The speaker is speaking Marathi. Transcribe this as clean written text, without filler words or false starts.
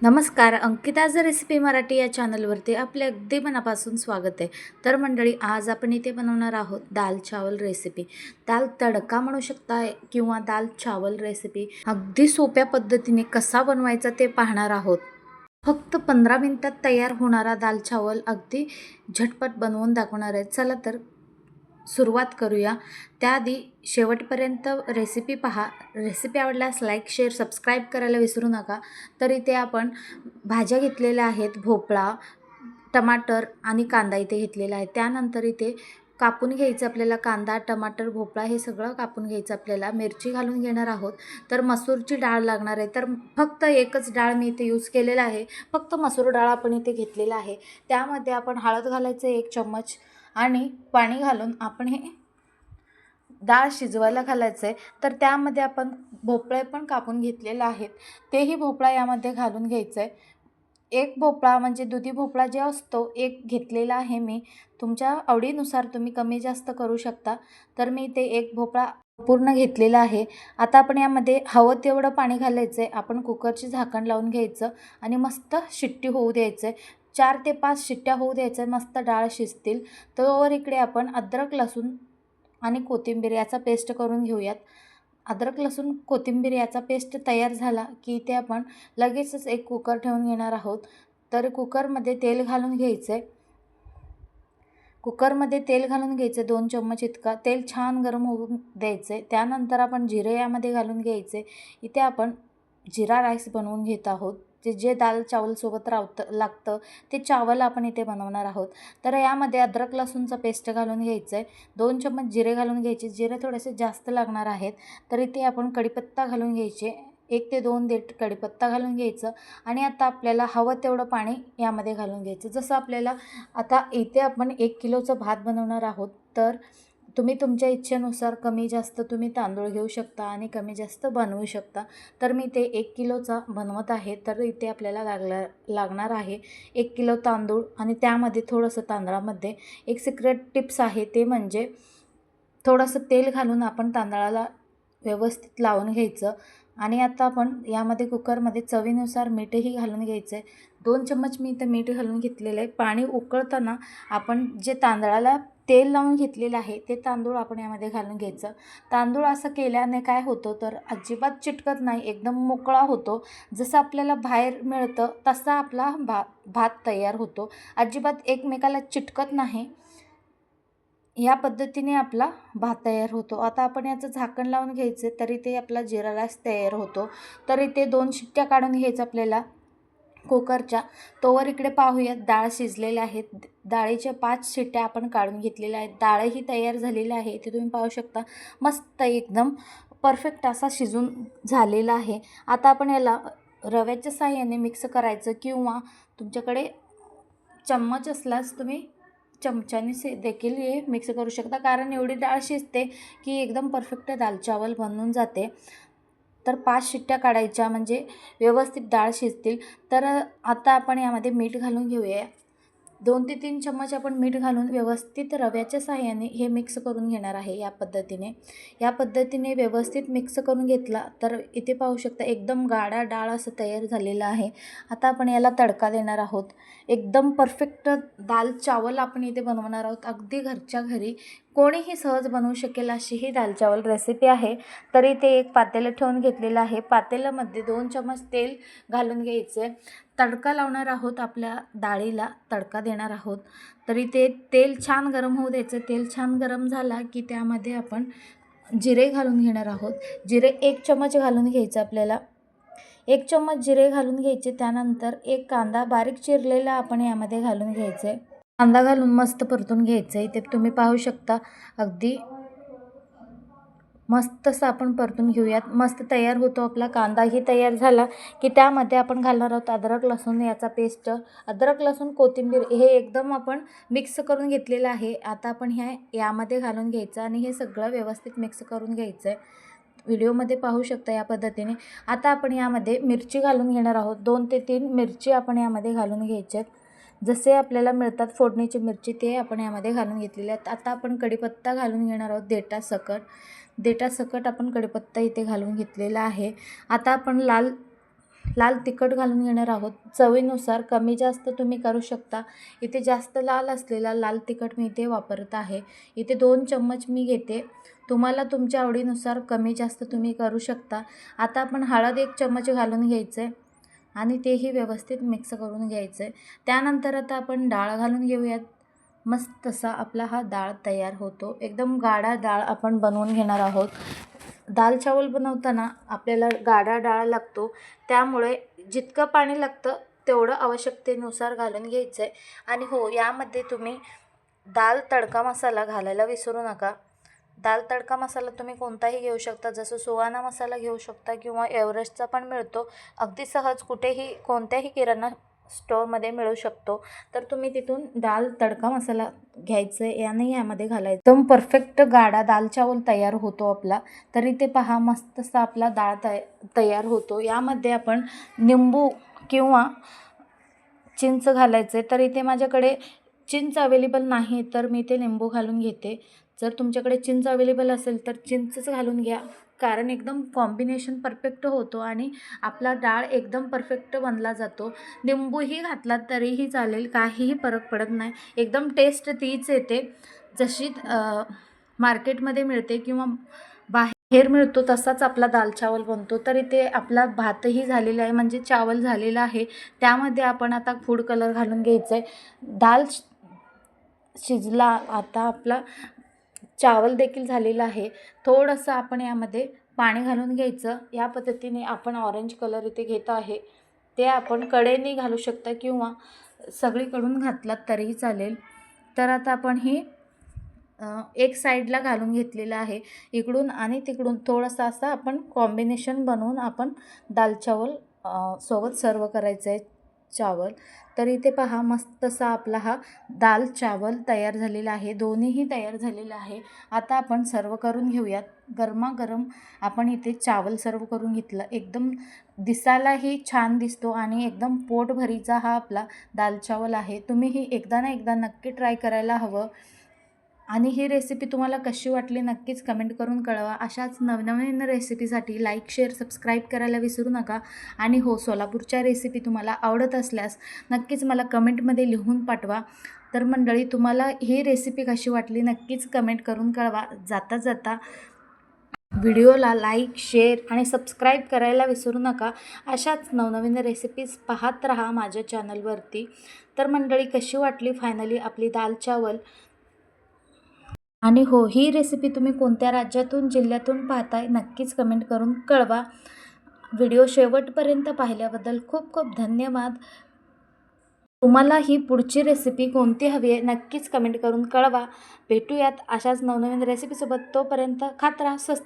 नमस्कार. अंकिताज रेसिपी मराठी या चॅनलवरती आपले अगदी मनापासून स्वागत आहे. तर मंडळी, आज आपण इथे बनवणार आहोत दाल चावल रेसिपी. दाल तडका म्हणू शकता किंवा दाल चावल रेसिपी. अगदी सोप्या पद्धतीने कसा बनवायचा ते पाहणार आहोत. फक्त 15 मिनिटात तयार होणारा दाल चावल अगदी झटपट बनवून दाखवणार आहे. चला तर सुरुवात करूया. त्याआधी शेवटपर्यंत रेसिपी पहा. रेसिपी आवडल्यास लाईक, शेअर, सबस्क्राईब करायला विसरू नका. तर इथे आपण भाज्या घेतलेल्या आहेत. भोपळा, टमाटर आणि कांदा इथे घेतलेला आहे. त्यानंतर इथे कापून घ्यायचं आपल्याला कांदा, टमाटर, भोपळा हे सगळं कापून घ्यायचं आपल्याला. मिरची घालून घेणार आहोत. तर मसूरची डाळ लागणार आहे. तर फक्त एकच डाळ मी इथे यूज केलेला आहे. फक्त मसूर डाळ आपण इथे घेतलेला आहे. त्यामध्ये आपण हळद घालायचं 1 चम्मच आणि पाणी घालून आपण हे डाळ शिजवायला घालायचं आहे. तर त्यामध्ये आपण भोपळे पण कापून घेतलेले आहेत. तेही भोपळा यामध्ये घालून घ्यायचं आहे. एक भोपळा म्हणजे दुधी भोपळा जे असतो एक घेतलेला आहे मी. तुमच्या आवडीनुसार तुम्ही कमी जास्त करू शकता. तर मी ते एक भोपळा पूर्ण घेतलेला आहे. आता आपण यामध्ये हवं तेवढं पाणी घालायचं आहे. आपण कुकरची झाकण लावून घ्यायचं आणि मस्त शिट्टी होऊ द्यायचं आहे. 4 ते 5 शिट्ट्या होऊ द्यायचं आहे. मस्त डाळ शिजतील. तोवर इकडे आपण अद्रक, लसूण आणि कोथिंबीर याचा पेस्ट करून घेऊयात. अद्रक, लसूण, कोथिंबीर याचा पेस्ट तयार झाला की इथे आपण लगेचच एक कुकर ठेवून घेणार आहोत. तर कुकरमध्ये तेल घालून घ्यायचं आहे. कुकरमध्ये तेल घालून घ्यायचं 2 चम्मच इतका. तेल छान गरम होऊन द्यायचं आहे. त्यानंतर आपण जिरे यामध्ये घालून घ्यायचे. इथे आपण जिरा राईस बनवून घेत आहोत. जे दाल चावलसोबत लागतं ते चावल आपण इथे बनवणार आहोत. तर यामध्ये अद्रक लसूणचा पेस्ट घालून घ्यायचं आहे. 2 चम्मच जिरे घालून घ्यायचे. जिरे थोडेसे जास्त लागणार आहेत. तर इथे आपण कढीपत्ता घालून घ्यायचे. 1 ते 2 देठ कढीपत्ता घालून घ्यायचं आणि आता आपल्याला हवं तेवढं पाणी यामध्ये घालून घ्यायचं. जसं आपल्याला आता इथे आपण 1 किलोचा भात बनवणार आहोत. तर तुम्ही तुमच्या इच्छेनुसार कमी जास्त तुम्ही तांदूळ घेऊ शकता आणि कमी जास्त बनवू शकता. तर मी ते 1 किलोचा बनवत आहे. तर इथे आपल्याला लागणार आहे 1 किलो तांदूळ आणि त्यामध्ये थोडंसं तांदळामध्ये एक सिक्रेट टिप्स आहे. ते म्हणजे थोडंसं तेल घालून आपण तांदळाला व्यवस्थित लावून घ्यायचं आणि आता आपण यामध्ये कुकरमध्ये चवीनुसार मीठही घालून घ्यायचं आहे. 2 चम्मच मी इथं मीठ घालून घेतलेलं आहे. पाणी उकळताना आपण जे तांदळाला तेल लावून घेतलेलं आहे ते तांदूळ आपण यामध्ये घालून घ्यायचं. तांदूळ असं केल्याने काय होतं तर अजिबात चिटकत नाही, एकदम मोकळा होतो. जसं आपल्याला बाहेर मिळतं तसा आपला भात तयार होतो. अजिबात एकमेकाला चिटकत नाही. या पद्धतीने आपला भात तयार होतो. आता आपण याचं झाकण लावून घ्यायचं. तरी ते आपला जिरा राईस तयार होतो. तर इथे 2 शिट्ट्या काढून घ्यायचं आपल्याला कुकरच्या. तोवर इकडे पाहूयात डाळ शिजलेल्या आहेत. डाळीच्या 5 शिट्ट्या आपण काढून घेतलेल्या आहेत. डाळही तयार झालेली आहे. इथे तुम्ही पाहू शकता मस्त एकदम परफेक्ट असा शिजून झालेला आहे. आता आपण याला रव्याच्या साहाय्याने मिक्स करायचं किंवा तुमच्याकडे चम्मच असल्यास तुम्ही चमच्याने देखील हे मिक्स करू शकता. कारण एवढी डाळ शिजते की एकदम परफेक्ट दाल चावल बनून जाते. तर 5 शिट्ट्या काढायच्या म्हणजे व्यवस्थित डाळ शिजतील. तर आता आपण यामध्ये मीठ घालून घेऊया. 2 ते 3 चम्मच आपण मीठ घालून व्यवस्थित रव्याच्या साहाय्याने हे मिक्स करून घेणार आहे. या पद्धतीने व्यवस्थित मिक्स करून घेतला तर इथे पाहू शकता एकदम गाढा डाळ असं तयार झालेलं आहे. आता आपण याला तडका देणार आहोत. एकदम परफेक्ट दाल चावल आपण इथे बनवणार आहोत. अगदी घरच्या घरी कोणीही सहज बनवू शकेल अशी ही दाल चावल रेसिपी आहे. तरी ते एक पातेलं ठेवून घेतलेलं आहे. पातेल्यामध्ये 2 चम्मच तेल घालून घ्यायचे. तडका लावणार आहोत. आपल्या डाळीला तडका देणार आहोत. तरी ते तेल छान गरम होऊ द्यायचं. तेल छान गरम झाला की त्यामध्ये आपण जिरे घालून घेणार आहोत. जिरे 1 चम्मच घालून घ्यायचं आपल्याला. 1 चम्मच जिरे घालून घ्यायचे. त्यानंतर एक कांदा बारीक चिरलेला आपण यामध्ये घालून घ्यायचं आहे. कांदा घालून मस्त परतून घ्यायचं आहे. ते तुम्ही पाहू शकता अगदी मस्त असं आपण परतून घेऊयात. मस्त तयार होतो आपला कांदाही तयार झाला की त्यामध्ये आपण घालणार आहोत अद्रक लसूण याचा पेस्ट. अद्रक लसूण कोथिंबीर हे एकदम आपण मिक्स करून घेतलेलं आहे. आता आपण यामध्ये घालून घ्यायचं आणि हे सगळं व्यवस्थित मिक्स करून घ्यायचं आहे. व्हिडिओमध्ये पाहू शकता या पद्धतीने. आता आपण यामध्ये मिरची घालून घेणार आहोत. 2 ते 3 मिरची आपण यामध्ये घालून घ्यायच्यात. जसे आपल्याला मिळतात फोडणीची मिरची ते आपण यामध्ये घालून घेतलेले आहेत. आता आपण कढीपत्ता घालून घेणार आहोत देठासकट आपण कढीपत्ता इथे घालून घेतलेला आहे. आता आपण लाल लाल तिखट घालून घेणार आहोत. चवीनुसार कमी जास्त तुम्ही करू शकता. इथे जास्त लाल असलेला लाल तिखट मी इथे वापरत आहे. इथे 2 चम्मच मी घेते. तुम्हाला तुमच्या आवडीनुसार कमी जास्त तुम्ही करू शकता. आता आपण हळद 1 चम्मच घालून घ्यायचं आहे आणि तेही व्यवस्थित मिक्स करून घ्यायचं आहे. त्यानंतर आता आपण डाळ घालून घेऊयात. मस्त असा आपला हा डाळ तयार होतो. एकदम गाढा डाळ आपण बनवून घेणार आहोत. दाल चावल बनवताना आपल्याला गाढा डाळ लागतो, त्यामुळे जितकं पाणी लागतं तेवढं आवश्यकतेनुसार घालून घ्यायचं आहे. आणि हो, यामध्ये तुम्ही दाल तडका मसाला घालायला विसरू नका. दाल तडका मसाला तुम्ही कोणताही घेऊ शकता, जसं सुहाना मसाला घेऊ शकता किंवा एव्हरेस्टचा पण मिळतो. अगदी सहज कुठेही कोणत्याही किराणा स्टोअरमध्ये मिळू शकतो. तर तुम्ही तिथून दाल तडका मसाला घ्यायचं आहे आणि यामध्ये घालायचं. एकदम परफेक्ट गाढा दाल चावल तयार होतो आपला. तर इथे पहा मस्त असा आपला डाळ तयार होतो. यामध्ये आपण निंबू किंवा चिंच घालायचे. तर इथे माझ्याकडे चिंच अवेलेबल नाही, तर मी ते लिंबू घालून घेते. जर तुमच्याकडे चिंच अवेलेबल असेल तर चिंचच घालून घ्या, कारण एकदम कॉम्बिनेशन परफेक्ट होतो आणि आपला डाळ एकदम परफेक्ट बनला जातो. लिंबूही घातलात तरीही चालेल, काहीही फरक पडत नाही. एकदम टेस्ट तीच येते जशी मार्केटमध्ये मिळते किंवा बाहेर मिळतो तसाच आपला दाल चावल बनतो. तर इथे आपला भातही झालेला आहे, म्हणजे चावल झालेला आहे. त्यामध्ये आपण आता फूड कलर घालून घ्यायचं आहे. दाल शिजला, आता आपला चावल देखील झालेला आहे. थोडंसं आपण यामध्ये पाणी घालून घ्यायचं. या पद्धतीने आपण ऑरेंज कलर इथे घेत आहे. ते आपण कडेने घालू शकता किंवा सगळीकडून घातलात तरीही चालेल. तर आता आपण ही एक साईडला घालून घेतलेलं आहे. इकडून आणि तिकडून थोडंसं असं आपण कॉम्बिनेशन बनवून आपण दाल चावल सोबत सर्व करायचं आहे चावल. तर इथे पहा मस्त असा आपला हा दाल चावल तयार झालेला आहे. दोन्हीही तयार झालेलं आहे. आता आपण सर्व करून घेऊयात. गरमागरम आपण इथे चावल सर्व करून घेतलं. एकदम दिसायलाही छान दिसतो आणि एकदम पोटभरीचा हा आपला दाल चावल आहे. तुम्हीही एकदा ना एकदा नक्की ट्राय करायला हवं. आणि ही रेसिपी तुम्हाला कशी वाटली नक्कीच कमेंट करून कळवा. अशाच नवनवीन रेसिपीसाठी लाईक, शेअर, सबस्क्राईब करायला विसरू नका. आणि हो, सोलापूरच्या रेसिपी तुम्हाला आवडत असल्यास नक्कीच मला कमेंटमध्ये लिहून पाठवा. तर मंडळी, तुम्हाला ही रेसिपी कशी वाटली नक्कीच कमेंट करून कळवा. जाता जाता व्हिडिओला लाईक, शेअर आणि सबस्क्राईब करायला विसरू नका. अशाच नवनवीन रेसिपीज पाहत राहा माझ्या चॅनलवरती. तर मंडळी, कशी वाटली फायनली आपली दाल चावल. आणि हो, ही रेसिपी तुम्ही कोणत्या राज्यातून, जिल्ह्यातून पाहताय नक्कीच कमेंट करून कळवा. व्हिडिओ शेवटपर्यंत पाहिल्याबद्दल खूप खूप धन्यवाद. तुम्हाला ही पुढची रेसिपी कोणती हवी आहे नक्कीच कमेंट करून कळवा. भेटूयात अशाच नवनवीन रेसिपीसोबत. तोपर्यंत खात राहा, स्वस्त